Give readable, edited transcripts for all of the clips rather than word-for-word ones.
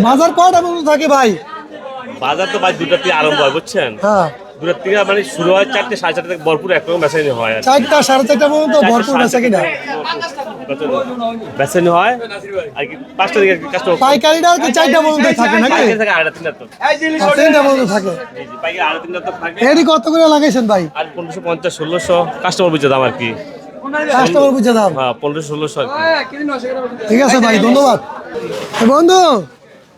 বাজার কয়টা পর্যন্ত থাকে ভাই? বাজার তো ভাই 2টা থেকে আরম্ভ হয়, বুঝছেন? হ্যাঁ, 2টা থেকে মানে শুরু হয় 4টে 4:30 থেকে ভরপুর একরকম বেচানি হয়। 4টা 4:30 পর্যন্ত ভরপুর বেচা কিনা। বেচানি হয় আর কি 5টা থেকে কাস্টমার পাইকারিটা আর কি 4টা পর্যন্ত থাকে নাকি? পাইকারি থাকে 3:30 তো। 3টা পর্যন্ত থাকে। জি জি, পাইকারি 3:30 তো থাকে। এডি কত করে লাগাইছেন ভাই? আর 1550 1600 কাস্টমার বুঝে দাম আর কি। কাস্টমার বুঝে দাম। হ্যাঁ 1500 1600 আর কি। ঠিক আছে ভাই, ধন্যবাদ। বন্ধু,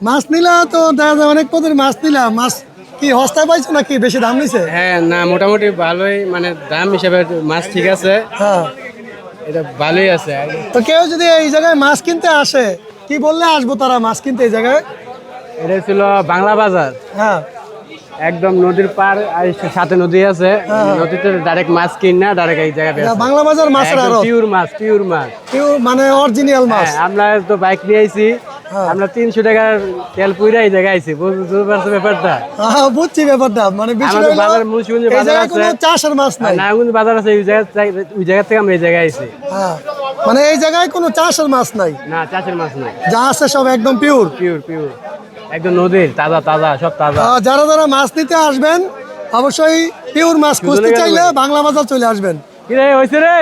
মাছ নিলা তো দেখা যায় অনেক পদের মাছ নিলা, মাছ কি সস্তায় পাইছো নাকি বেশি দাম নিছে? হ্যাঁ, না মোটামুটি ভালোই, মানে দাম হিসাবে মাছ ঠিক আছে, হ্যাঁ, এটা ভালোই আছে। তো কেউ যদি এই জায়গায় মাছ কিনতে আসে, কি বললে আসবো তারা মাছ কিনতে এই জায়গায়? এটা ছিল বাংলা বাজার, হ্যাঁ, একদম নদীর পার, আর সাথে নদী আছে, নদীতে ডাইরেক্ট মাছ কিন না, ডাইরেক্ট এই জায়গায় এটা বাংলা বাজার মাছের আড়ত। পিওর মাছ, পিওর মাছ। মানে অরিজিনাল মাছ। হ্যাঁ, আমরা তো বাইক নিয়ে আইছি, আমরা 300 টাকার তেল পুইরা এই জায়গায় আইছি, বুঝতে পারছো ব্যাপারটা? হ্যাঁ, বুঝছি ব্যাপারটা। মানে বিষয়টা আমাদের হলো, বাজার মুন্সিগঞ্জে এই বাজার জায়গায় আছে, কোনো চাষের মাছ নাই। নারায়ণগঞ্জ বাজার আছে, ওই জায়গা থেকে আমরা এই জায়গায় আইছি। হ্যাঁ, মানে এই জায়গায় কোনো চাষের মাছ নাই, না, চাষের মাছ নাই, যা আছে সব একদম পিওর। পিওর পিওর, একদম নদীর তাজা তাজা, সব তাজা। যারা যারা মাছ নিতে আসবেন অবশ্যই পিওর মাছ খুঁজতে চাইলে বাংলা বাজার চলে আসবেন। কি রে হইছে রে?